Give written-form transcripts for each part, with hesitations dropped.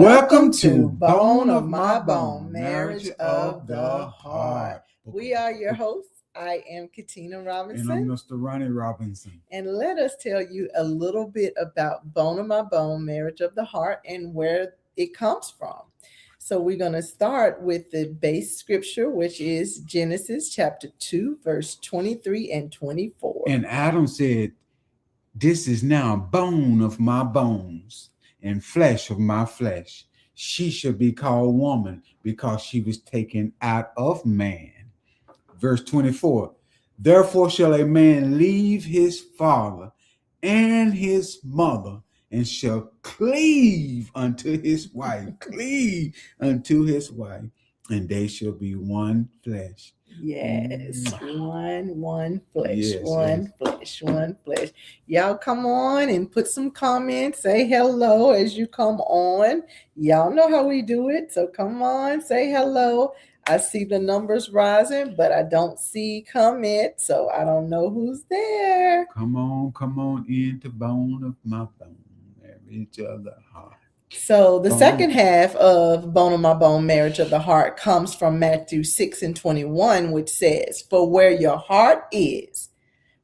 Welcome to Bone of My Bone, Marriage of the Heart. We are your hosts. I am Katina Robinson. And I'm Mr. Ronnie Robinson. And let us tell you a little bit about Bone of My Bone, Marriage of the Heart, and where it comes from. So we're going to start with the base scripture, which is Genesis chapter 2, verse 23 and 24. And Adam said, "This is now bone of my bones and flesh of my flesh. She shall be called woman because she was taken out of man." Verse 24, "Therefore shall a man leave his father and his mother, and shall cleave unto his wife, and they shall be one flesh." Yes, one flesh, one flesh. Y'all come on and put some comments, say hello as you come on. Y'all know how we do it, so come on, say hello. I see the numbers rising, but I don't see comments, so I don't know who's there. Come on into bone of my bone, marriage of the heart. So the second half of Bone of My Bone, Marriage of the Heart comes from Matthew 6 and 21, which says, "For where your heart is,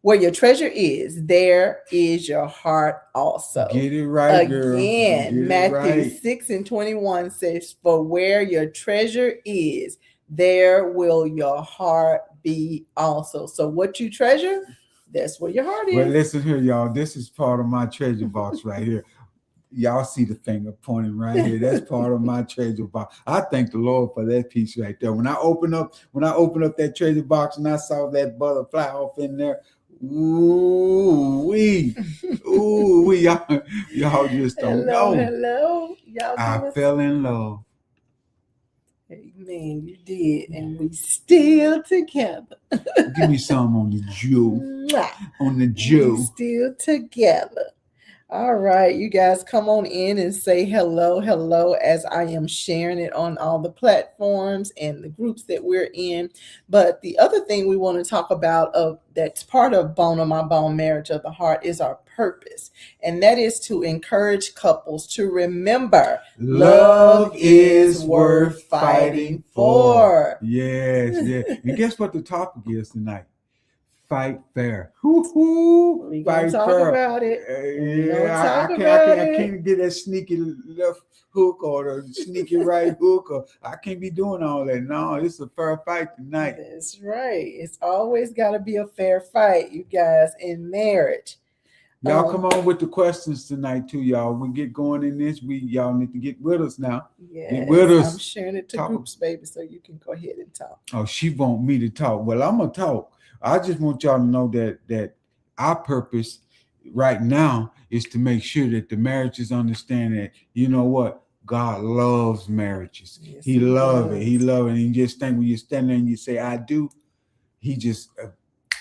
where your treasure is, there is your heart also." Get it right, girl. Again, Matthew 6 and 21 says, "For where your treasure is, there will your heart be also." So what you treasure, that's where your heart is. But listen here, y'all. This is part of my treasure box right here. Y'all see the finger pointing right here. That's part of my treasure box. I thank the Lord for that piece right there. When I opened up that treasure box and I saw that butterfly off in there, ooh wee, y'all just don't know. Hello, y'all. I fell in love. Amen, you did, and we still together. Give me some on the Jew. On the Jew. We still together. All right, you guys come on in and say hello as I am sharing it on all the platforms and the groups that we're in. But the other thing we want to talk about that's part of Bone of My Bone, Marriage of the Heart is our purpose. And that is to encourage couples to remember love is worth fighting for. Yes. And guess what the topic is tonight? Fight fair. We gonna talk about it. I can't get that sneaky left hook or the sneaky right hook, or I can't be doing all that. No, it's a fair fight tonight. That's right. It's always got to be a fair fight, you guys, in marriage. Y'all come on with the questions tonight too, y'all. We get going in this. Y'all need to get with us now. Yes, get with us. I'm sharing it to groups, baby, so you can go ahead and talk. Oh, she want me to talk. Well, I'm gonna talk. I just want y'all to know that our purpose right now is to make sure that the marriages understand that, you know what, God loves marriages. Yes, he loves it. He loves it. And you just think when you stand there and you say, "I do," he just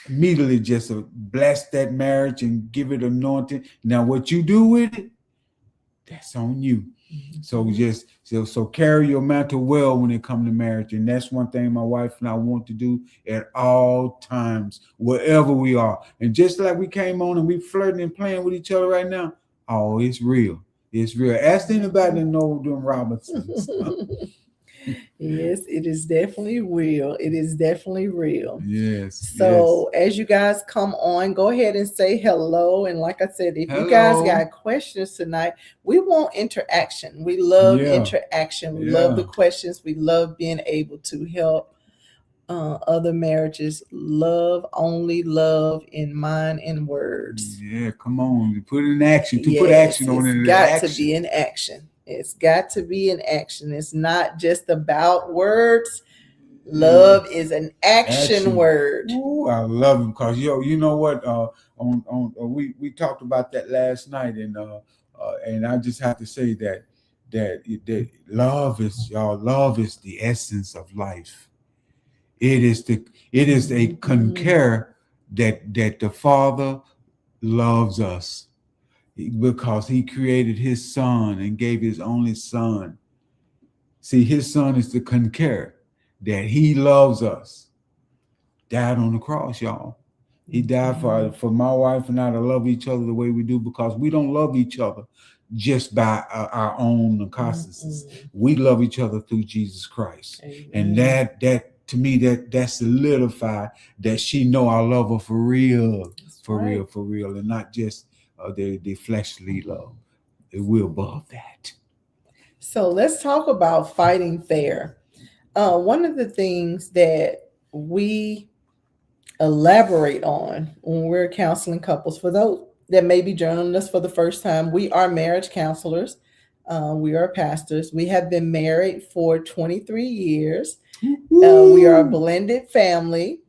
immediately just bless that marriage and give it anointing. Now, what you do with it, that's on you. Mm-hmm. So carry your mantle well when it comes to marriage. And that's one thing my wife and I want to do at all times, wherever we are. And just like we came on and we flirting and playing with each other right now, oh, it's real. It's real. Ask anybody to know them Robinsons. Yes, it is definitely real. It is definitely real. Yes. So as you guys come on, go ahead and say hello. And like I said, if you guys got questions tonight, we want interaction. We love interaction. We love the questions. We love being able to help other marriages only love in mind and words. Yeah, come on. Put it in action. Put action on it. It's got to be in action. It's got to be in action. It's not just about words. Love is an action word. Ooh, I love them because you know what? We talked about that last night, and I just have to say that love is the essence of life. It is a concur that the Father loves us, because he created his son and gave his only son. See, his son is the concur that he loves us. Died on the cross, y'all. He died for my wife and I to love each other the way we do, because we don't love each other just by our own cognizance. Mm-mm. We love each other through Jesus Christ, and Amen. that to me that solidified that she know I love her for real, That's for right. real, for real, and not just the fleshly love. We're above that. So let's talk about fighting fair. One of the things that we elaborate on when we're counseling couples, for those that may be joining us for the first time, we are marriage counselors. We are pastors. We have been married for 23 years. We are a Woo-hoo! blended family,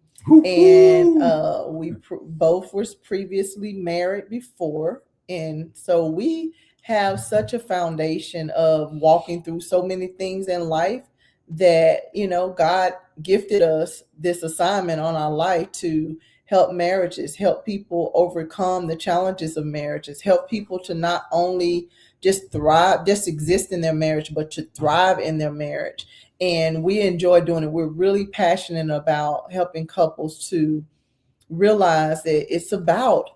and Woo-hoo! both was previously married before, and so we have such a foundation of walking through so many things in life that God gifted us this assignment on our life to help marriages, help people overcome the challenges of marriages, help people to not only just thrive, just exist in their marriage, but to thrive in their marriage. And we enjoy doing it. We're really passionate about helping couples to realize that it's about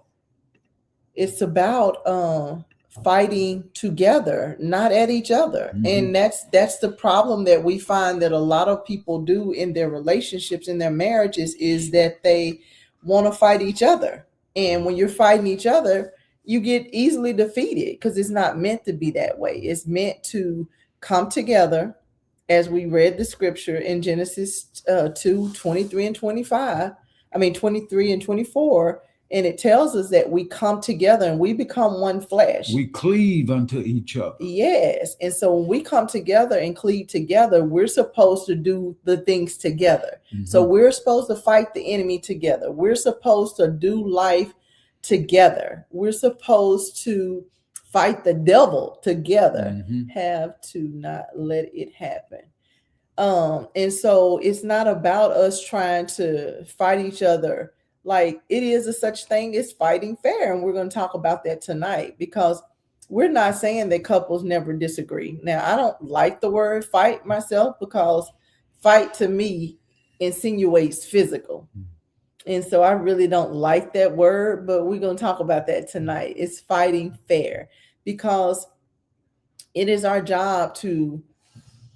fighting together, not at each other. Mm-hmm. And that's the problem that we find that a lot of people do in their relationships, in their marriages, is that they want to fight each other. And when you're fighting each other, you get easily defeated because it's not meant to be that way. It's meant to come together, as we read the scripture in Genesis 2 23 and 25. I mean 23 and 24, and it tells us that we come together and we become one flesh. We cleave unto each other. Yes. And so when we come together and cleave together, we're supposed to do the things together. Mm-hmm. So we're supposed to fight the enemy together. We're supposed to do life together. We're supposed to fight the devil together. Mm-hmm. Have to not let it happen. And so it's not about us trying to fight each other. Like, it is a such thing as fighting fair, and we're going to talk about that tonight, because we're not saying that couples never disagree. Now, I don't like the word fight myself, because fight to me insinuates physical. And so I really don't like that word, but we're going to talk about that tonight. It's fighting fair, because it is our job to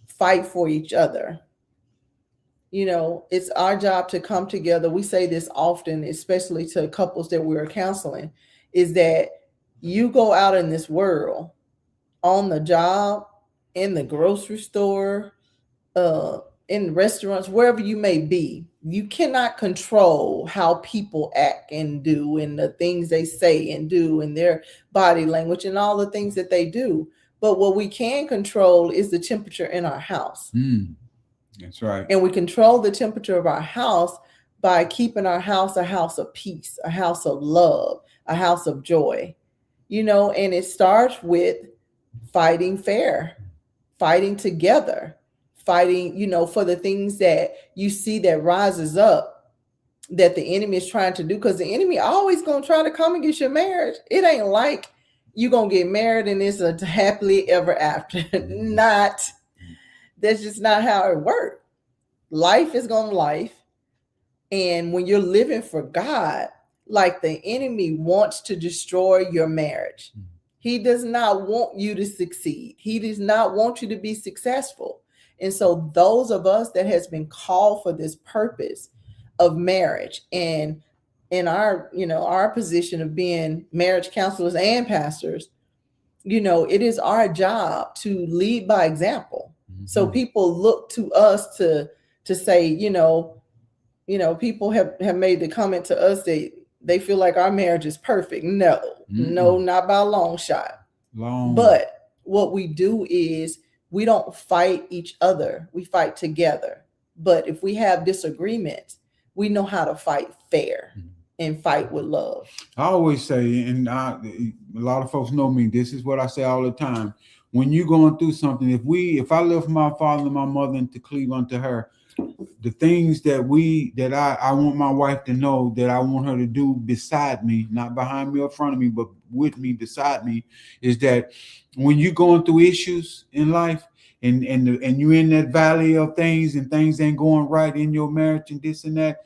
fight for each other. It's our job to come together. We say this often, especially to couples that we're counseling, is that you go out in this world, on the job, in the grocery store, in restaurants, wherever you may be. You cannot control how people act and do, and the things they say and do, and their body language and all the things that they do. But what we can control is the temperature in our house. That's right. And we control the temperature of our house by keeping our house a house of peace, a house of love, a house of joy. And it starts with fighting fair, fighting together, fighting, for the things that you see that rises up that the enemy is trying to do, because the enemy always going to try to come against your marriage. It ain't like you going to get married and it's a happily ever after. That's just not how it works. Life is going to life. And when you're living for God, like, the enemy wants to destroy your marriage. He does not want you to succeed. He does not want you to be successful. And so those of us that has been called for this purpose of marriage, and in our position of being marriage counselors and pastors, it is our job to lead by example. Mm-hmm. So people look to us to say, people have made the comment to us that they feel like our marriage is perfect. No, not by a long shot. But what we do is we don't fight each other. We fight together. But if we have disagreements, we know how to fight fair and fight with love. I always say, and a lot of folks know me, this is what I say all the time. When you're going through something, if I left my father and my mother and to cleave unto her, the things that I want my wife to know, that I want her to do beside me, not behind me or front of me, but with me, beside me, is that when you're going through issues in life, and you're in that valley of things, and things ain't going right in your marriage and this and that,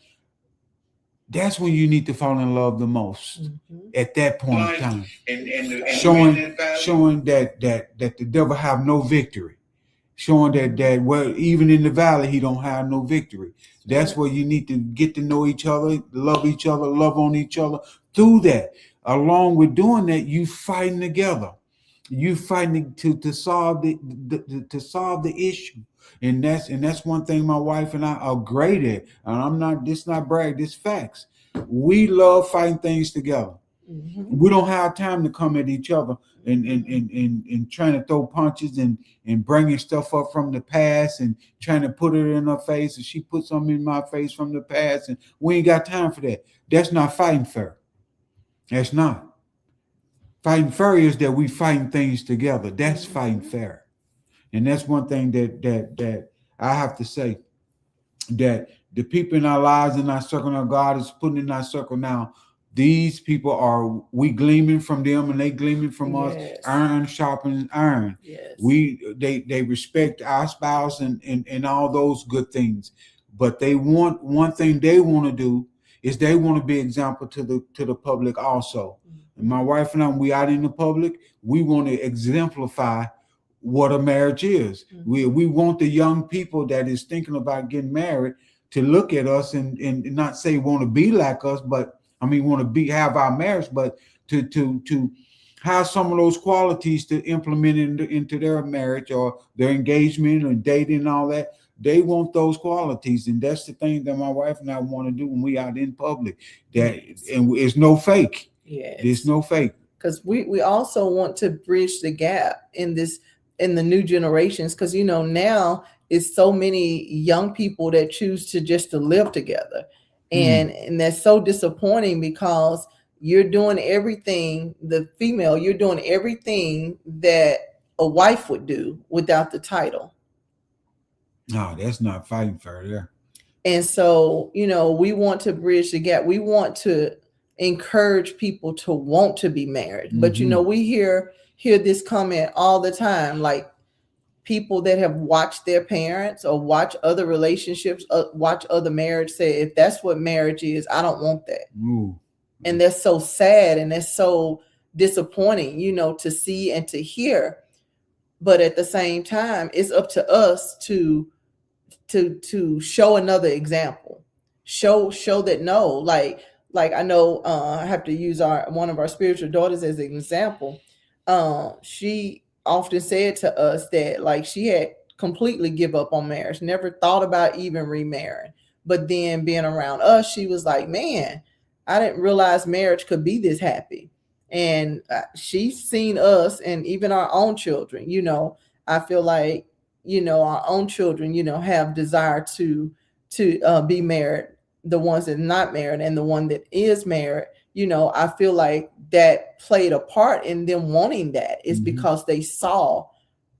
That's when you need to fall in love the most. Mm-hmm. At that point in time, showing that the devil have no victory, showing that well, even in the valley he don't have no victory. That's where you need to get to know each other, love on each other. Through that, along with doing that, you fighting together, you fighting to solve to solve the issue. And that's one thing my wife and I are great at. And I'm not, this not brag, this facts. We love fighting things together. Mm-hmm. We don't have time to come at each other and trying to throw punches and bringing stuff up from the past and trying to put it in her face, and she put something in my face from the past, and we ain't got time for that. That's not fighting fair. That's not. Fighting fair is that we fighting things together. That's fighting fair. And that's one thing that I have to say, that the people in our lives, in our circle, of God is putting in our circle now. These people are, we gleaming from them and they gleaming from us. Yes. Iron sharpens iron. Yes. They respect our spouse and all those good things, but they want, one thing they want to do is they want to be example to the public also. And my wife and I, when we out in the public, we want to exemplify what a marriage is. We want the young people that is thinking about getting married to look at us and not say want to be like us, but I mean want to be, have our marriage, but to have some of those qualities to implement into their marriage or their engagement or dating and all that. They want those qualities, and that's the thing that my wife and I want to do when we out in public. That, and it's no fake. Yes. There's no fake. Because we also want to bridge the gap in this, in the new generations, because now it's so many young people that choose to live together, and that's so disappointing, because you're doing everything, the female, you're doing everything that a wife would do without the title. No, that's not fighting fair there. And so, we want to bridge the gap. We want to encourage people to want to be married. But we hear this comment all the time, like people that have watched their parents or watch other relationships, watch other marriage, say, if that's what marriage is, I don't want that. Ooh. And that's so sad, and that's so disappointing, to see and to hear. But at the same time, it's up to us to show another example, show that, no, like I know, I have to use one of our spiritual daughters as an example. She often said to us that, like, she had completely give up on marriage, never thought about even remarrying. But then being around us, she was like, man, I didn't realize marriage could be this happy. And she's seen us and even our own children. I feel like, our own children, have desire to be married, the ones that are not married, and the one that is married. I feel like that played a part in them wanting that, is because they saw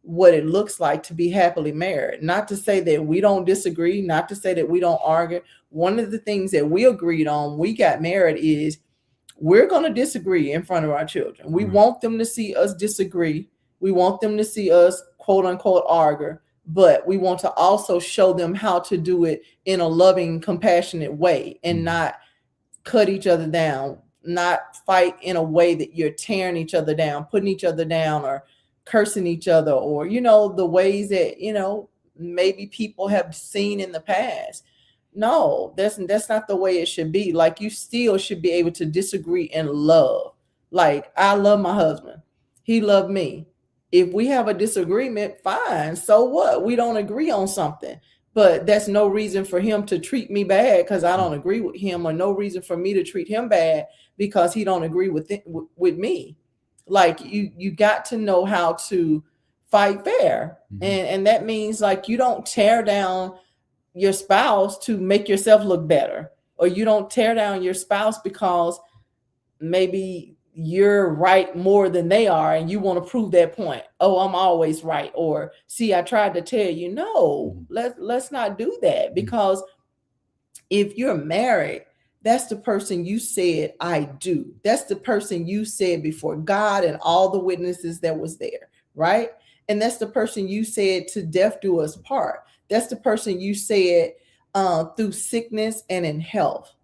what it looks like to be happily married. Not to say that we don't disagree, not to say that we don't argue. One of the things that we agreed on, we got married, is we're going to disagree in front of our children. We want them to see us disagree. We want them to see us, quote unquote, argue, but we want to also show them how to do it in a loving, compassionate way, and not cut each other down, not fight in a way that you're tearing each other down, putting each other down, or cursing each other, or, the ways that, maybe people have seen in the past. No, that's not the way it should be. Like, you still should be able to disagree in love. Like, I love my husband. He loved me. If we have a disagreement, fine. So what? We don't agree on something. But that's no reason for him to treat me bad because I don't agree with him, or no reason for me to treat him bad because he don't agree with me. Like, you got to know how to fight fair. And that means, like, you don't tear down your spouse to make yourself look better, or you don't tear down your spouse because maybe you're right more than they are and you want to prove that point. Oh, I'm always right, or see, I tried to tell you. No, let's not do that, because if you're married, that's the person you said I do. That's the person you said before God and all the witnesses that was there, right? And that's the person you said to death do us part. That's the person you said through sickness and in health.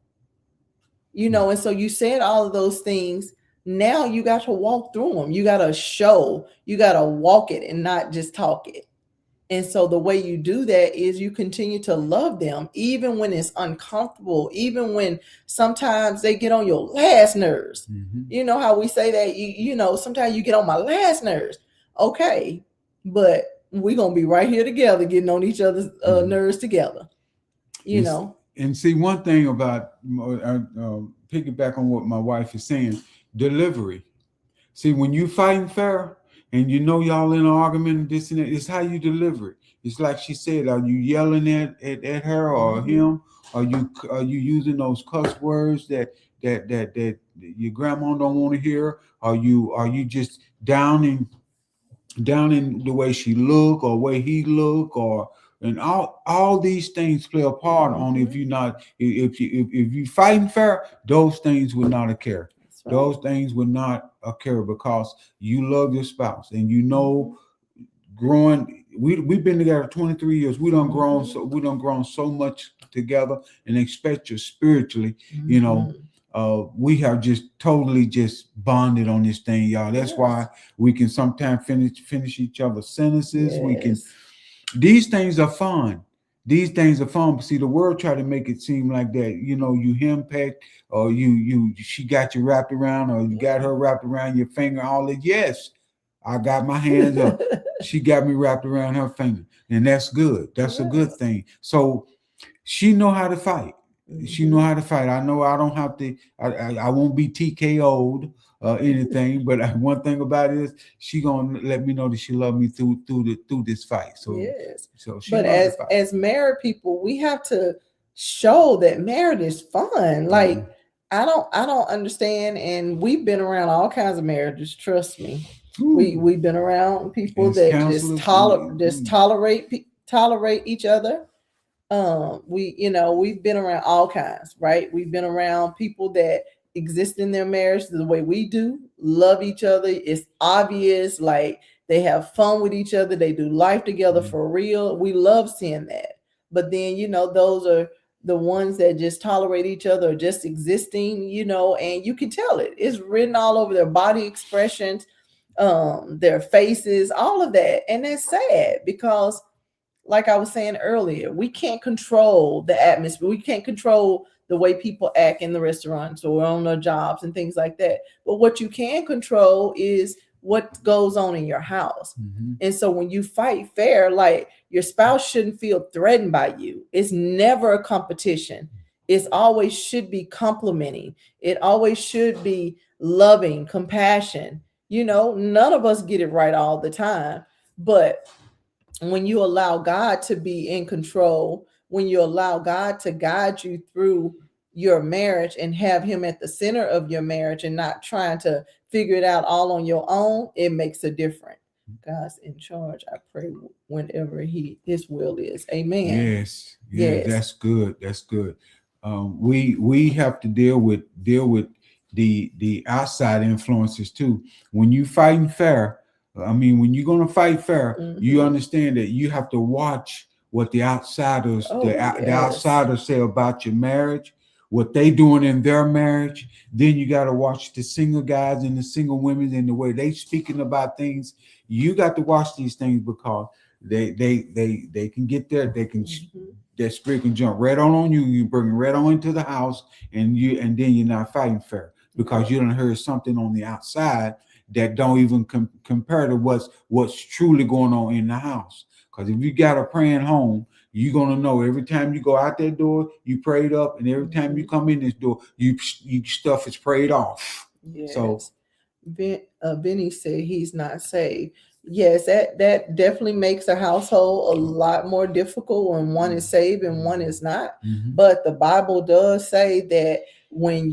And so you said all of those things. Now you got to walk through them. You got to show, you got to walk it and not just talk it. And so the way you do that is you continue to love them, even when it's uncomfortable, even when sometimes they get on your last nerves. You know how we say that, sometimes you get on my last nerves. Okay, but we're going to be right here together, getting on each other's nerves together, you It's, know. and see, one thing about piggyback on what my wife is saying, delivery. See, when you fighting fair and you know y'all in an argument, this and that, it's how you deliver it. It's like she said, are you yelling at her or him? Are you using those cuss words that your grandma don't want to hear? Are you just down in the way she look or way he look, or and all these things play a part on if you not if you fighting fair, those things would not occur. Right. Those things would not occur because you love your spouse and you know growing. We've been together 23 years. We don't grown so much together, and expect you spiritually. We have just totally just bonded on this thing, y'all. That's why we can sometimes finish each other's sentences. We can. These things are fun. These things are fun. But see, the world try to make it seem like that. You henpecked, or she got you wrapped around, or you got her wrapped around your finger. All that. Yes, I got my hands up. She got me wrapped around her finger, and that's good. That's a good thing. So she know how to fight. She know how to fight. I know I don't have to. I won't be TKO'd or anything. But one thing about it is she gonna let me know that she love me through this fight. So Yes. so she But know how to as fight. as married people, we have to show that marriage is fun. Like I don't understand, and we've been around all kinds of marriages, trust me. We've been around people As that just counselors, tolerate each other. We've been around all kinds, right? We've been around people that exist in their marriage the way we do, love each other. It's obvious, like they have fun with each other, they do life together for real. We love seeing that. But then, those are the ones that just tolerate each other or just existing, and you can tell it. It's written all over their body expressions, their faces, all of that. And it's sad because, like I was saying earlier, we can't control the atmosphere. We can't control the way people act in the restaurants or on their jobs and things like that. But what you can control is what goes on in your house. And so when you fight fair, like your spouse shouldn't feel threatened by you. It's never a competition. It's always should be complimenting. It always should be loving, compassion. None of us get it right all the time, but when you allow God to be in control, when you allow God to guide you through your marriage and have him at the center of your marriage and not trying to figure it out all on your own, it makes a difference. God's in charge. I pray whenever his will is. Amen. Yes, that's good. That's good. We have to deal with the outside influences too. When you fighting fair, I mean, when you're gonna fight fair, you understand that you have to watch what the outsiders, the outsiders say about your marriage, what they doing in their marriage. Then you got to watch the single guys and the single women and the way they speaking about things. You got to watch these things because they can get there. They can that spirit can jump right on you. You bring it right on into the house, and then you're not fighting fair because you don't heard something on the outside that don't even compare to what's truly going on in the house. Because if you got a praying home, you're gonna know every time you go out that door, you prayed up, and every time you come in this door, you stuff is prayed off. Yes. So Benny said he's not saved. Yes, that definitely makes a household a lot more difficult when one is saved and one is not. But the Bible does say that when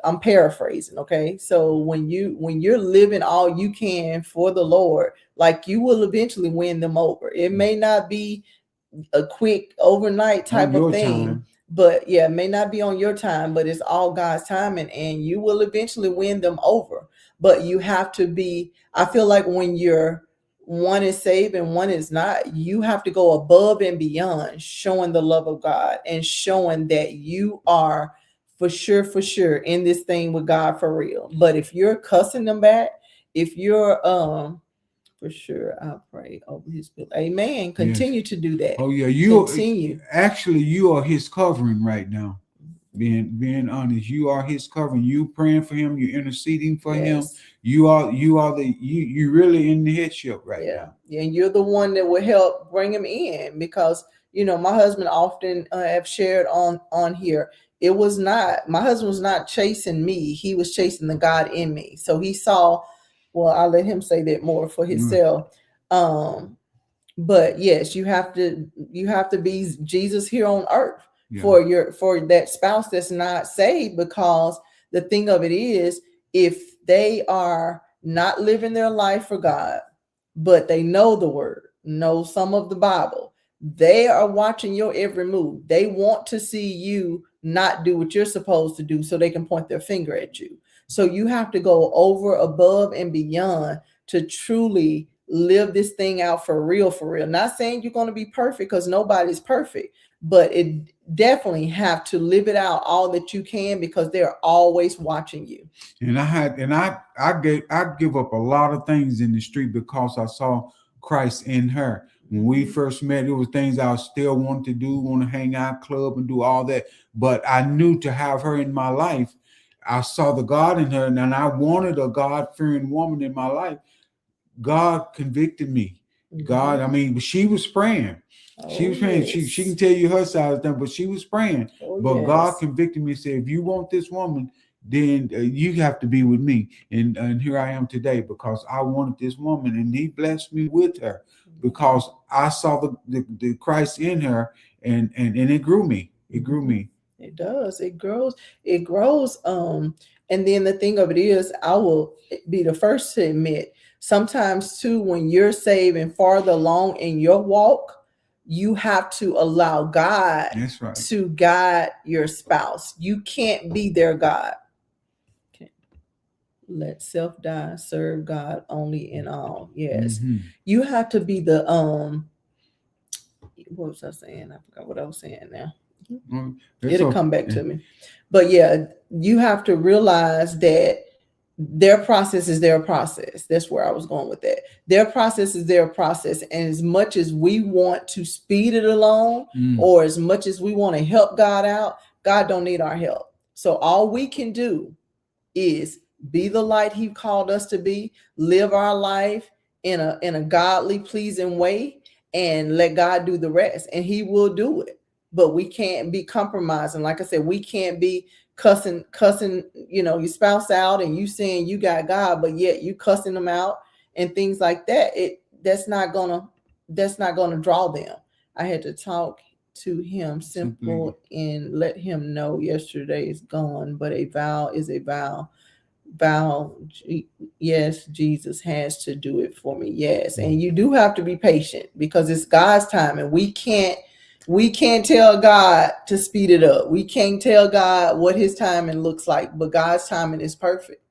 I'm paraphrasing, okay? So when you're living all you can for the Lord, like you will eventually win them over. It may not be a quick overnight type of thing. Time. But yeah, it may not be on your time, but it's all God's timing, and you will eventually win them over. But you have to be, I feel like when one is saved and one is not, you have to go above and beyond showing the love of God and showing that you are for sure in this thing with God for real. But if you're cussing them back, if you're for sure, I'll pray over his bill. Amen. Yes. Continue to do that. Oh yeah, you Continue. actually you are his covering right now. Being honest, you are his covering. You praying for him, you interceding for him. Yes. You are the you really in the headship right Yeah. now. Yeah. And you're the one that will help bring him in because, my husband often have shared on here. It was not, my husband was not chasing me. He was chasing the God in me. So he saw, well, I'll let him say that more for Mm, himself. Um, but yes, you have to be Jesus here on earth yeah. for that spouse that's not saved, because the thing of it is, if they are not living their life for God, but they know the word, know some of the Bible, they are watching your every move. They want to see you not do what you're supposed to do so they can point their finger at you. So you have to go over, above, and beyond to truly live this thing out for real, for real. Not saying you're going to be perfect, because nobody's perfect, but it definitely have to live it out all that you can, because they're always watching you. I give up a lot of things in the street because I saw Christ in her. When we first met, it was things I still wanted to do, want to hang out, club, and do all that. But I knew to have her in my life, I saw the God in her, and I wanted a God fearing woman in my life. God convicted me. God, I mean, she was praying. She Oh was praying. She can yes. tell you her side of things, but she was praying. Oh But God yes. convicted me and said, if you want this woman, then you have to be with me. And here I am today because I wanted this woman, and He blessed me with her because I saw the Christ in her, and it grew me. It grew Mhm. me. It does. It grows. It grows. And then the thing of it is, I will be the first to admit, sometimes too, when you're saved and farther along in your walk, you have to allow God That's right. to guide your spouse. You can't be their God. Okay. Let self die, serve God only in all. Yes. Mm-hmm. You have to be the what was I saying? I forgot what I was saying now. That's It'll okay. come back to me. But yeah, you have to realize that their process is their process. That's where I was going with that. Their process is their process. And as much as we want to speed it along, Mm. or as much as we want to help God out, God don't need our help. So all we can do is be the light He called us to be, live our life in a godly, pleasing way, and let God do the rest, and He will do it. But we can't be compromising. Like I said, we can't be cussing, your spouse out, and you saying you got God, but yet you cussing them out and things like that. That's not gonna draw them. I had to talk to him Simply. simple and let him know yesterday is gone, but a vow is a vow. Vow, yes, Jesus has to do it for me. Yes, and you do have to be patient, because it's God's time, and we can't tell God to speed it up. We can't tell God what His timing looks like, but God's timing is perfect,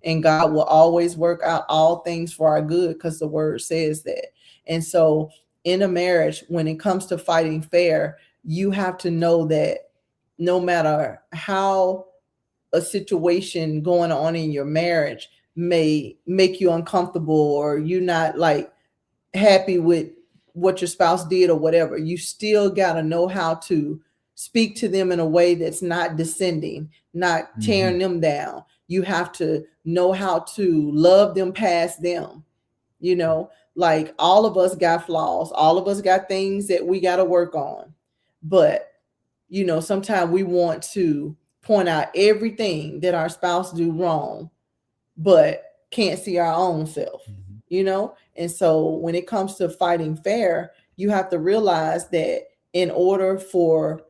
and God will always work out all things for our good, because the Word says that. And so, in a marriage, when it comes to fighting fair, you have to know that no matter how a situation going on in your marriage may make you uncomfortable, or you not like happy with what your spouse did or whatever, you still got to know how to speak to them in a way that's not descending, not tearing them down. You have to know how to love them past them. Like, all of us got flaws, all of us got things that we got to work on. But sometimes we want to point out everything that our spouse do wrong, but can't see our own self, and so when it comes to fighting fair, you have to realize that in order for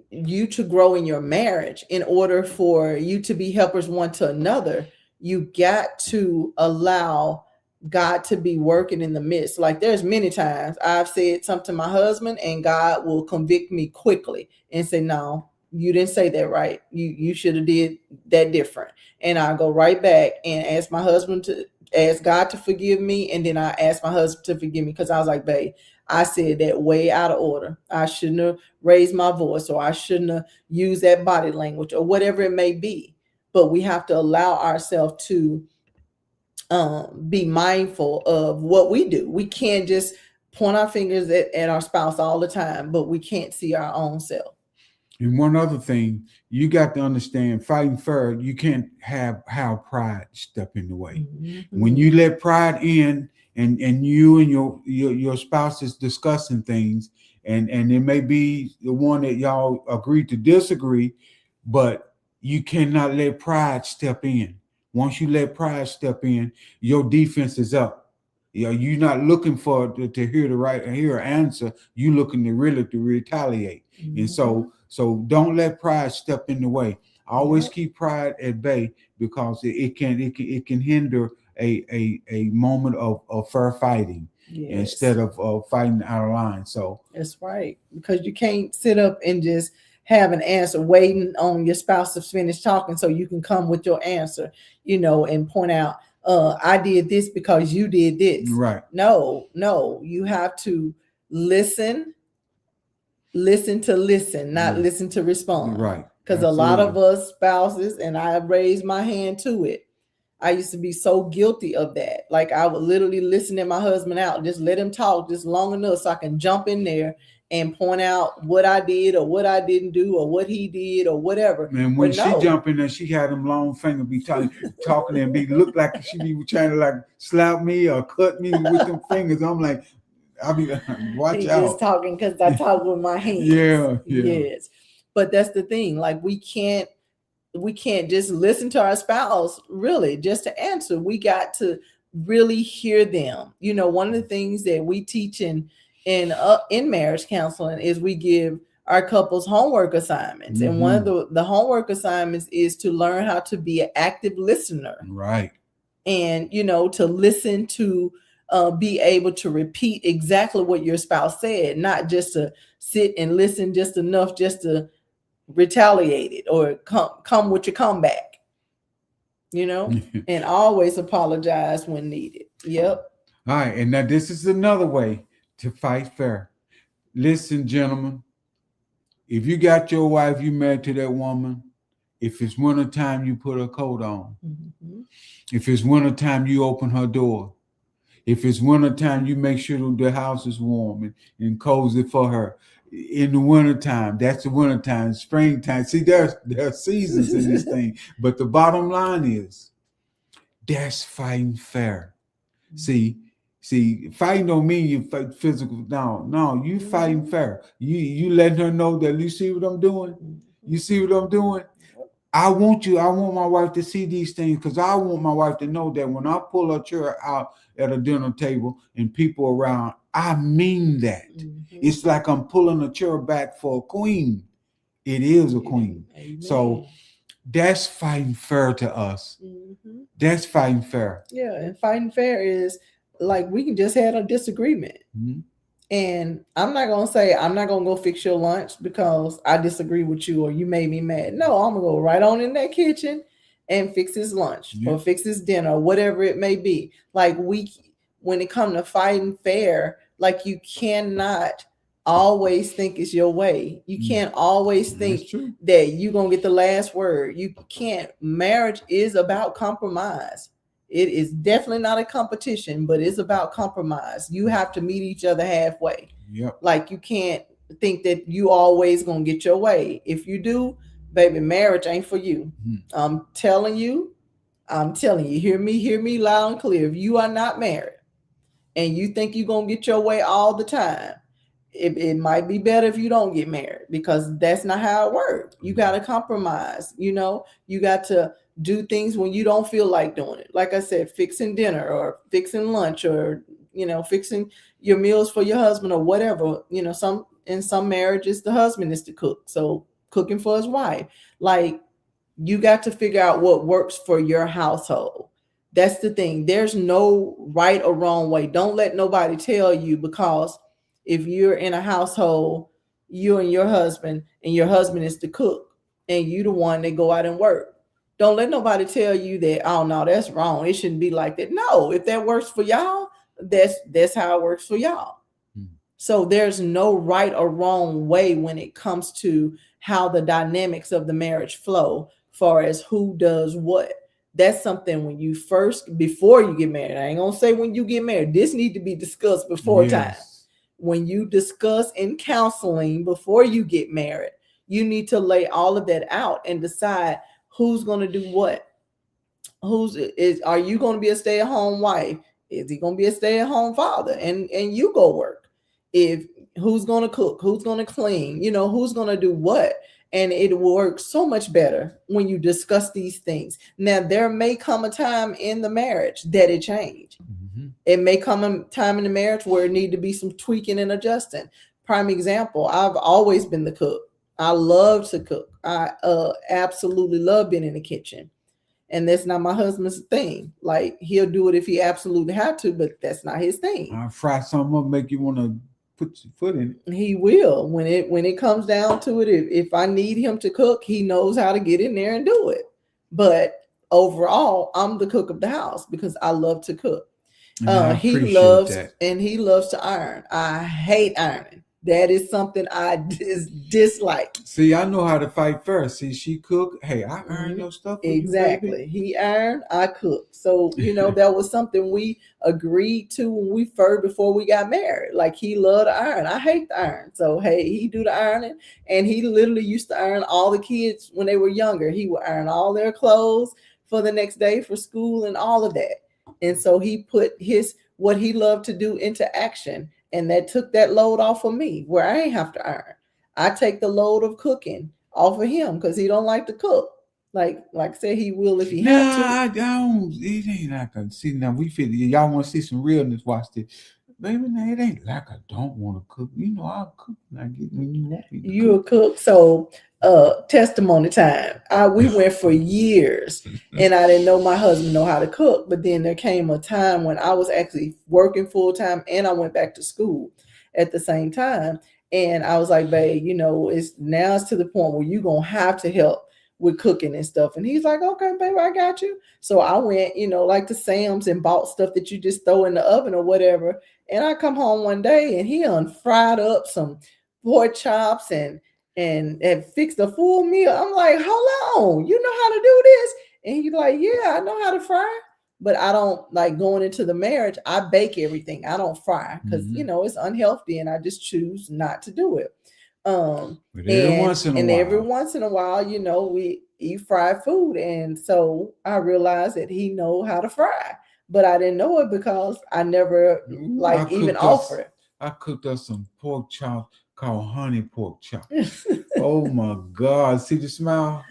you to grow in your marriage, in order for you to be helpers one to another, you got to allow God to be working in the midst. Like, there's many times I've said something to my husband, and God will convict me quickly and say, "No, you didn't say that right. You should have did that different." And I go right back and ask God to forgive me, and then I ask my husband to forgive me, because I was like, "Babe, I said that way out of order. I shouldn't have raised my voice, or I shouldn't have used that body language, or whatever it may be. But we have to allow ourselves to be mindful of what we do. We can't just point our fingers at our spouse all the time, but we can't see our own self. And one other thing, you got to understand, fighting fair, you can't have pride step in the way. Mm-hmm. When you let pride in, and you and your spouse is discussing things, and it may be the one that y'all agree to disagree, but you cannot let pride step in. Once you let pride step in, your defense is up. You're not looking for to hear an answer. You looking to really to retaliate. Mm-hmm. And so don't let pride step in the way. Always Yep. keep pride at bay, because it can hinder a moment of fair fighting, Yes. instead of fighting out of line. So That's right. Because you can't sit up and just have an answer waiting on your spouse to finish talking so you can come with your answer, and point out, I did this because you did this. right, No, no. You have to listen, listen to listen, not Yeah. listen to respond. right, Because a lot of absolutely. us spouses, and I raised my hand to it, I used to be so guilty of that. Like, I would literally listen to my husband out, just let him talk just long enough so I can jump in there and point out what I did or what I didn't do or what he did or whatever. And when But she no, jump in there, she had them long finger be talking and be look like she be trying to like slap me or cut me with them fingers. I'm like, I be watch he just out. talking because I talk with my hands. Yeah, yeah. Yes. But that's the thing. Like, we can't just listen to our spouse really just to answer. We got to really hear them. One of the things that we teach in marriage counseling is we give our couples homework assignments. And one of the homework assignments is to learn how to be an active listener, Right. and to listen to be able to repeat exactly what your spouse said, not just to sit and listen just enough just to retaliate it or come with your comeback, and always apologize when needed. Yep. All right, and now this is another way to fight fair. Listen, gentlemen, if you got your wife, you married to that woman. If it's winter time, you put a coat on. Mm-hmm. If it's winter time, you open her door. If it's winter time, you make sure the house is warm and cozy for her. In the wintertime, that's the wintertime. Springtime, see, there's seasons in this thing. But the bottom line is, that's fighting fair. See, fighting don't mean you fight physical. No, you fighting fair. You letting her know that you see what I'm doing. You see what I'm doing. I want my wife to see these things, because I want my wife to know that when I pull a chair out at a dinner table and people around, I mean that. Mm-hmm. It's like I'm pulling a chair back for a queen. It is a queen. Amen. So that's fighting fair to us. Mm-hmm. That's fighting fair. Yeah, and fighting fair is like, we can just have a disagreement. Mm-hmm. And I'm not gonna say I'm not gonna go fix your lunch because I disagree with you or you made me mad. No, I'm gonna go right on in that kitchen and fix his lunch or fix his dinner or whatever it may be. Like, when it comes to fighting fair, like, you cannot always think it's your way. You can't always think that you're gonna get the last word. You can't. Marriage is about compromise. It is definitely not a competition, but it's about compromise. You have to meet each other halfway. Yep. Like, you can't think that you always gonna get your way. If you do, baby, marriage ain't for you. I'm telling you, hear me loud and clear. If you are not married and you think you're gonna get your way all the time, it might be better if you don't get married, because that's not how it works. You got to compromise. You got to do things when you don't feel like doing it. Like I said, fixing dinner or fixing lunch or fixing your meals for your husband or whatever. In some marriages the husband is to cook, so cooking for his wife. Like, you got to figure out what works for your household. That's the thing. There's no right or wrong way. Don't let nobody tell you, because if you're in a household, you and your husband is the cook, and you the one that go out and work. Don't let nobody tell you that, oh no, that's wrong. It shouldn't be like that. No, if that works for y'all, that's how it works for y'all. So there's no right or wrong way when it comes to how the dynamics of the marriage flow, far as who does what. That's something when you first, before you get married. I ain't gonna say when you get married. This need to be discussed before time. Yes. When you discuss in counseling before you get married, you need to lay all of that out and decide who's gonna do what. Who's is Are you going to be a stay-at-home wife? Is he going to be a stay-at-home father? And you go work. If Who's going to cook, who's going to clean, who's going to do what. And it works so much better when you discuss these things. Now there may come a time in the marriage that it change. Mm-hmm. It may come a time in the marriage where it need to be some tweaking and adjusting. Prime example, I've always been the cook. I love to cook. I absolutely love being in the kitchen, and that's not my husband's thing. Like, he'll do it if he absolutely had to, but that's not his thing. I'll fry something up, make you want to put your foot in it. He will when it comes down to it. If I need him to cook, he knows how to get in there and do it. But overall, I'm the cook of the house because I love to cook. And I He appreciate loves that. and he loves to iron. I hate ironing. That is something I dislike. See, I know how to fight first. See, she cook. Hey, I iron Mhm. your stuff for Exactly. you, baby. He ironed, I cooked. So, that was something we agreed to when we first before we got married. Like, he loved to iron. I hate the iron. So hey, he do the ironing, and he literally used to iron all the kids when they were younger. He would iron all their clothes for the next day for school and all of that. And so he put his what he loved to do into action. And that took that load off of me where I ain't have to iron. I take the load of cooking off of him because he don't like to cook. Like I said, he will if he had to. Nah, I don't. It ain't like a see. Now we feel y'all want to see some realness. Watch this, baby. Now it ain't like I don't want to cook. You know I'll cook when I get when you want me to You a cook. So testimony time. We went for years and I didn't know my husband know how to cook. But then there came a time when I was actually working full time and I went back to school at the same time. And I was like, babe, it's to the point where you're gonna have to help with cooking and stuff. And he's like, okay, baby, I got you. So I went, like to Sam's and bought stuff that you just throw in the oven or whatever. And I come home one day and he fried up some pork chops and fixed a full meal. I'm like, hold on, you know how to do this? And he's like, yeah, I know how to fry. But I don't like going into the marriage. I bake everything. I don't fry because Mm-hmm. it's unhealthy, and I just choose not to do it. But every And once in a every while, once in a while, we eat fried food, and so I realized that he know how to fry, but I didn't know it because I never ooh, like even offer it. I cooked us some pork chops called honey pork chop. Oh my God! See the smile?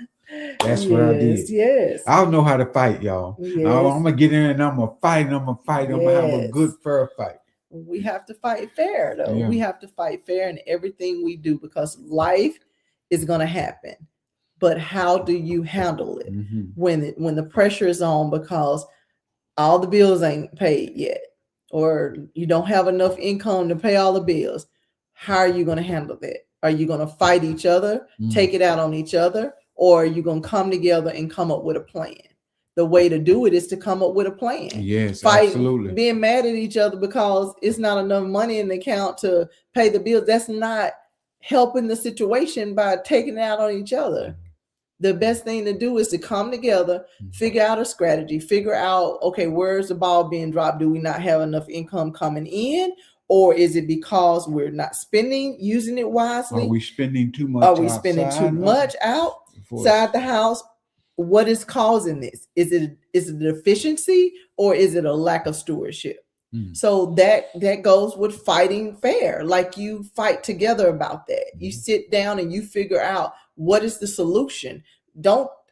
That's what I Yes, did. yes, I don't know how to fight, y'all. yes, I'm gonna get in and I'm gonna fight. I'm gonna fight. I'm gonna have a good yes. fair fight. We have to fight fair, though. Yeah. We have to fight fair in everything we do because life is going to happen. But how do you handle it Mm-hmm. when the pressure is on because all the bills ain't paid yet, or you don't have enough income to pay all the bills? How are you going to handle that? Are you going to fight each other, take it out on each other, or are you going to come together and come up with a plan? The way to do it is to come up with a plan. Yes, Fighting, absolutely. being mad at each other because it's not enough money in the account to pay the bills, that's not helping the situation by taking it out on each other. The best thing to do is to come together, figure out a strategy, figure out, okay, where's the ball being dropped? Do we not have enough income coming in? Or is it because we're not using it wisely? Are we spending too much Are we spending too much outside the house? What is causing this? Is it a deficiency or is it a lack of stewardship? So that goes with fighting fair. Like, you fight together about that. You sit down and you figure out what is the solution.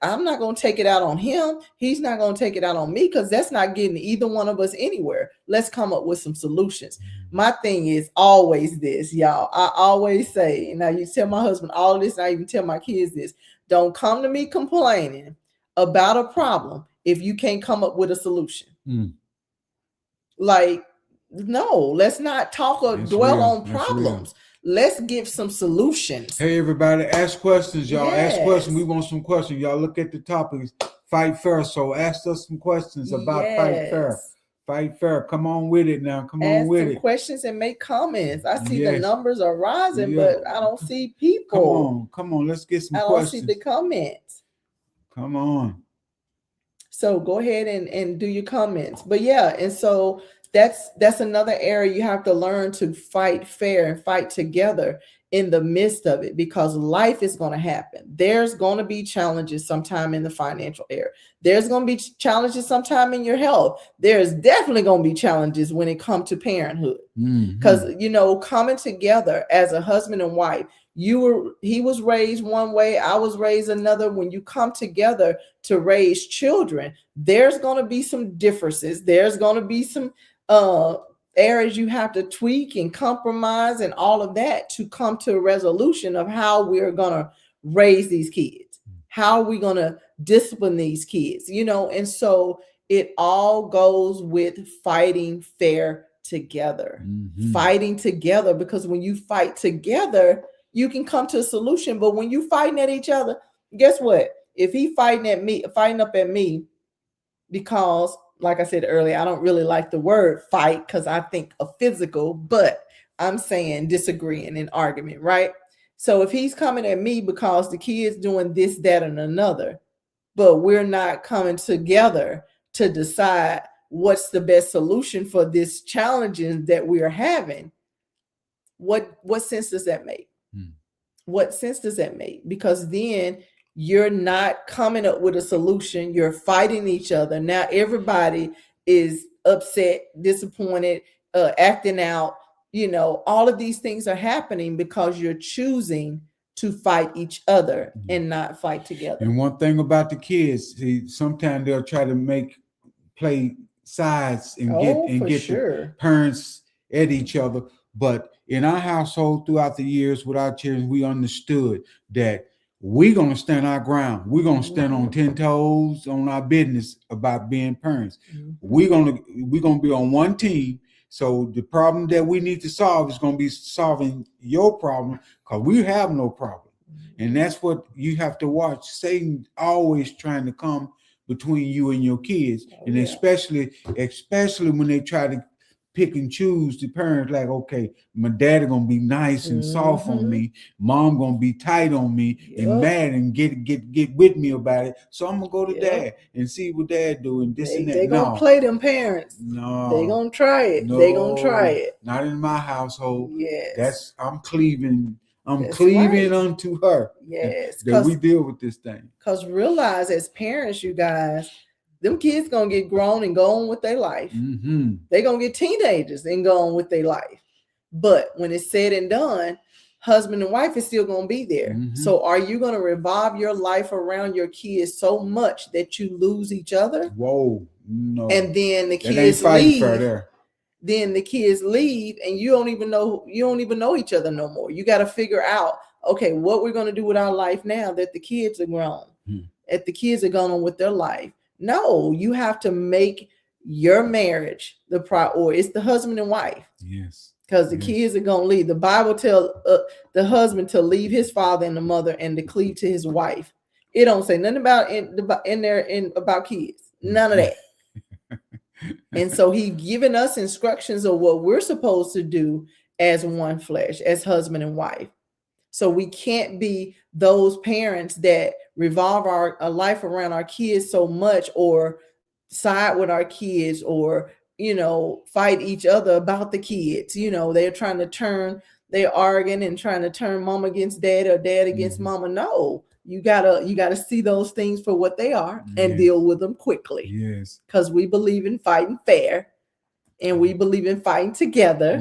I'm not going to take it out on him. He's not going to take it out on me because that's not getting either one of us anywhere. Let's come up with some solutions. My thing is always this, y'all. I always say, and I tell my husband all of this, and I even tell my kids this: don't come to me complaining about a problem if you can't come up with a solution. Like, no, let's not talk or dwell on problems. Let's give some solutions. Hey, everybody, ask questions, y'all. Ask questions. We want some questions. Y'all look at the topics. Fight fair. So ask us some questions about fight fair. Fight fair. Come on with it now. Come on Ask with some it. questions and make comments. I see the Yes. numbers are rising, Yeah. but I don't see Come people. on. Come on. Let's get I some don't see the questions. comments. Come on. So go ahead and do your comments. But yeah, and so that's another area you have to learn to fight fair and fight together in the midst of it, because life is going to happen. There's going to be challenges sometime in the financial area. There's going to be challenges sometime in your health. There's definitely going to be challenges when it comes to parenthood. Because coming together as a husband and wife, he was raised one way, I was raised another. When you come together to raise children, there's going to be some differences. There's going to be some uh areas you have to tweak and compromise and all of that to come to a resolution of how we're going to raise these kids, how are we going to discipline these kids, and so it all goes with fighting fair together. Fighting together, because when you fight together, you can come to a solution. But when you fighting at each other, guess what? If he fighting up at me, because like I said earlier, I don't really like the word fight because I think of physical, but I'm saying disagreeing in argument, right? So if he's coming at me because the kid's doing this, that, and another, but we're not coming together to decide what's the best solution for this challenges that we are having, what sense does that make? What sense does that make? Because then you're not coming up with a solution. You're fighting each other. Now everybody is upset, disappointed, acting out. All of these things are happening because you're choosing to fight each other and not fight together. And one thing about the kids, see, sometimes they'll try to play sides and get sure. the parents at each other. But in our household throughout the years with our children, we understood that we're gonna stand our ground. We're gonna stand on 10 toes on our business about being parents. We're gonna be on one team. So the problem that we need to solve is gonna be solving your problem, because we have no problem. And that's what you have to watch. Satan always trying to come between you and your kids. And especially when they try to pick and choose the parents, like, okay, my daddy gonna be nice and soft on me, mom gonna be tight on me and mad and get with me about it. So I'm gonna go to dad and see what dad doing, this and that. They gonna play them parents. No. They gonna try it. No, they gonna try it. Not in my household. Yes. I'm cleaving unto her. Yes. That we deal with this thing. Because realize, as parents, you guys, them kids gonna get grown and go on with their life. They gonna get teenagers and go on with their life. But when it's said and done, husband and wife is still gonna be there. So are you gonna revolve your life around your kids so much that you lose each other? Whoa, no. And then the kids leave. Then the kids leave and you don't even know each other no more. You got to figure out, okay, what we're going to do with our life now that the kids are grown, that the kids are going on with their life. No, you have to make your marriage the priority. It's the husband and wife. Yes. Because the kids are going to leave. The Bible tells the husband to leave his father and the mother and to cleave to his wife. It don't say nothing about about kids. None of that. And so he's given us instructions of what we're supposed to do as one flesh, as husband and wife. So we can't be those parents that revolve our life around our kids so much, or side with our kids, or fight each other about the kids. They're trying to they're arguing and trying to turn mom against dad or dad against mama. No, you gotta see those things for what they are and deal with them quickly. Yes. Because we believe in fighting fair, and we believe in fighting together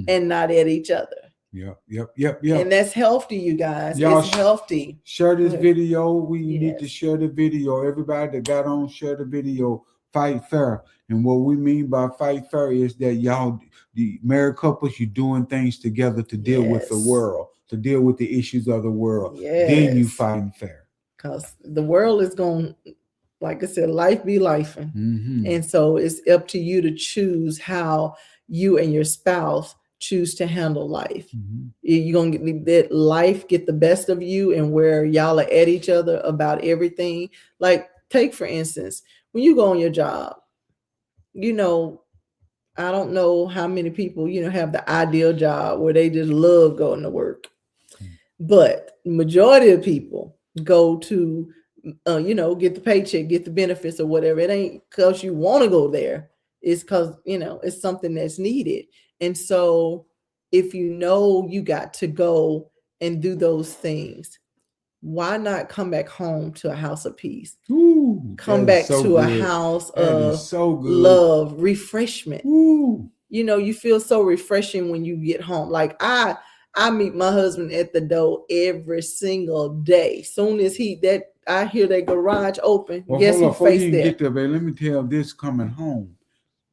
and not at each other. Yep. And that's healthy, you guys. It's healthy. Share this video. We need to share the video. Everybody that got on, share the video. Fight fair. And what we mean by fight fair is that y'all, the married couples, you're doing things together to deal with the world, to deal with the issues of the world. Then you fighting fair. Because the world is going, like I said, life be life. And so it's up to you to choose how you and your spouse choose to handle life. You're going to let life get the best of you, and where y'all are at each other about everything. Like, take for instance, when you go on your job, I don't know how many people, have the ideal job where they just love going to work. But majority of people go to, get the paycheck, get the benefits or whatever. It ain't because you want to go there. It's because, it's something that's needed. And so if you know you got to go and do those things, why not come back home to a house of peace? Ooh, Come that is back so to a good. house That is of so good. love, refreshment. Ooh. You feel so refreshing when you get home. Like I meet my husband at the door every single day. Soon as I hear that garage open, Well, guess hold who up. Before you faced even there? get there, babe, let me tell this coming home.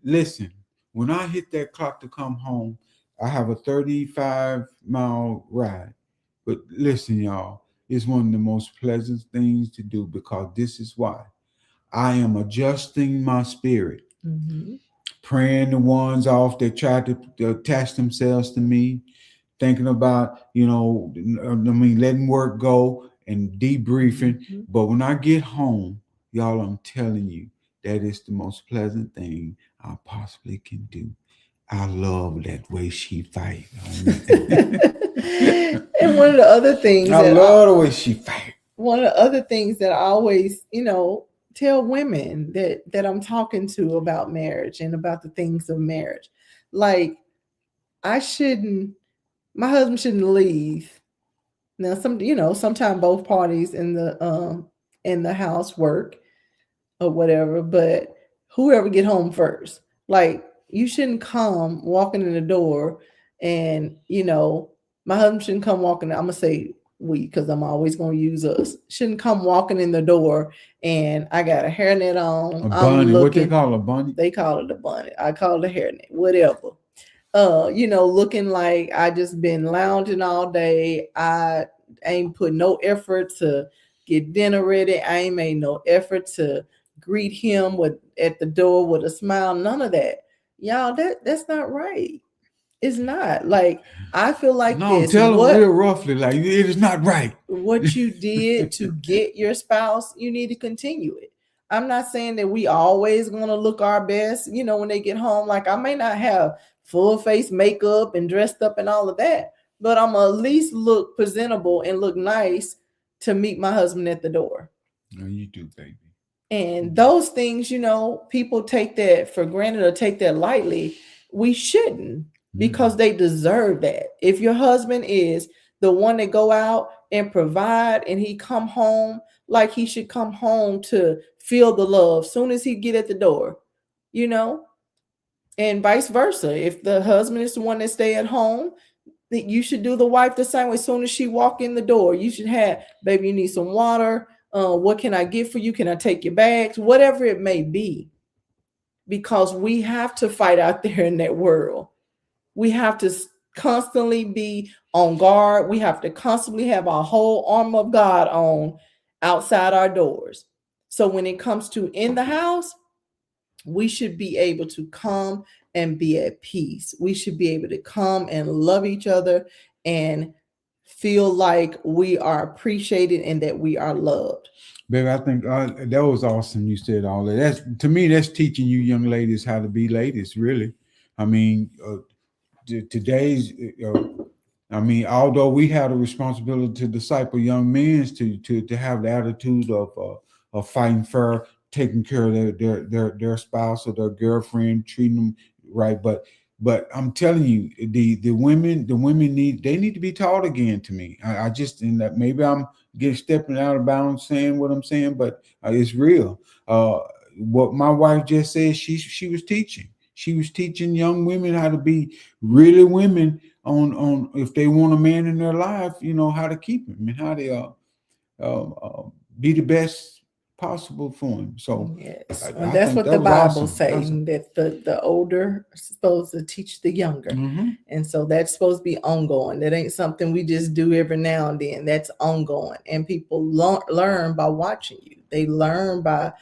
Listen, when I hit that clock to come home, I have a 35-mile ride. But listen, y'all, it's one of the most pleasant things to do because this is why. I am adjusting my spirit, Mm-hmm. praying the ones off that tried to attach themselves to me, thinking about, letting work go and debriefing. Mm-hmm. But when I get home, y'all, I'm telling you, that is the most pleasant thing I possibly can do. I love that way she fight. And one of the other things I love the way she fight. I always, tell women that I'm talking to about marriage and about the things of marriage. Like I shouldn't my husband shouldn't leave. Now sometimes both parties in the house work or whatever, but whoever get home first. Like you shouldn't come walking in the door and my husband shouldn't come walking. I'm gonna say we because I'm always gonna use us. Shouldn't come walking in the door and I got a hairnet on. A I'm bunny. What they looking. call a bunny? They call it a bonnet. I call it a hairnet. Whatever. Looking like I just been lounging all day. I ain't put no effort to get dinner ready. I ain't made no effort to greet him with at the door with a smile. None of that. Y'all, that's not right. It's not. Like I feel like No, this. tell them real roughly, like it is not right. What you did to get your spouse, you need to continue it. I'm not saying that we always gonna look our best, when they get home. Like I may not have full face makeup and dressed up and all of that, but I'm at least look presentable and look nice to meet my husband at the door. No, you do, baby. And those things, people take that for granted or take that lightly. We shouldn't because they deserve that. If your husband is the one that go out and provide and he come home, like he should come home to feel the love soon as he get at the door, you know, and vice versa. If the husband is the one that stay at home, you should do the wife the same way. As soon as she walk in the door, you should have, baby, you need some water. What can I get for you? Can I take your bags? Whatever it may be, because we have to fight out there in that world. We have to constantly be on guard. We have to constantly have our whole armor of God on outside our doors. So when it comes to in the house, we should be able to come and be at peace. We should be able to come and love each other and feel like we are appreciated and that we are loved. Baby, I think that was awesome. You said all that. That's to me. That's teaching you young ladies how to be ladies. Really, I mean, today's. Although we have a responsibility to disciple young men to have the attitude of fighting fair, taking care of their spouse or their girlfriend, treating them right. But I'm telling you, the women need to be taught again. To me, I just in that maybe I'm getting stepping out of bounds saying what I'm saying, but it's real. What my wife just said, she was teaching. She was teaching young women how to be really women on if they want a man in their life, how to keep him and how to uh, uh, be the best possible for him. So Yes, and I that's think what that the was Bible awesome. say that the older are supposed to teach the younger, Mm-hmm. and so that's supposed to be ongoing. That ain't something we just do every now and then. That's ongoing, and people learn by watching you. They learn by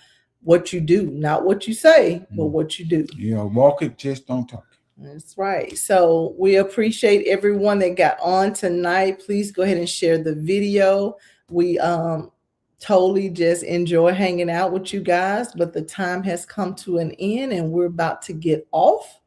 what you do, not what you say, but what you do. Yeah, walk it, just don't talk. That's right. So we appreciate everyone that got on tonight. Please go ahead and share the video. We totally just enjoy hanging out with you guys, but the time has come to an end and we're about to get off.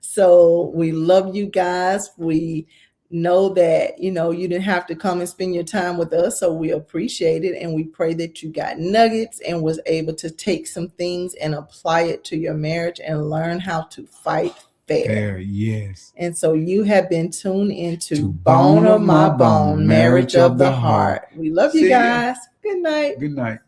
So we love you guys. We know that you didn't have to come and spend your time with us, so we appreciate it, and we pray that you got nuggets and was able to take some things and apply it to your marriage and learn how to fight fair. Fair, yes. And so you have been tuned into To Bone Bone of of My My Bone, Bone, Marriage Marriage of of the the Heart. Heart. We love you See ya. guys. Good night. Good night.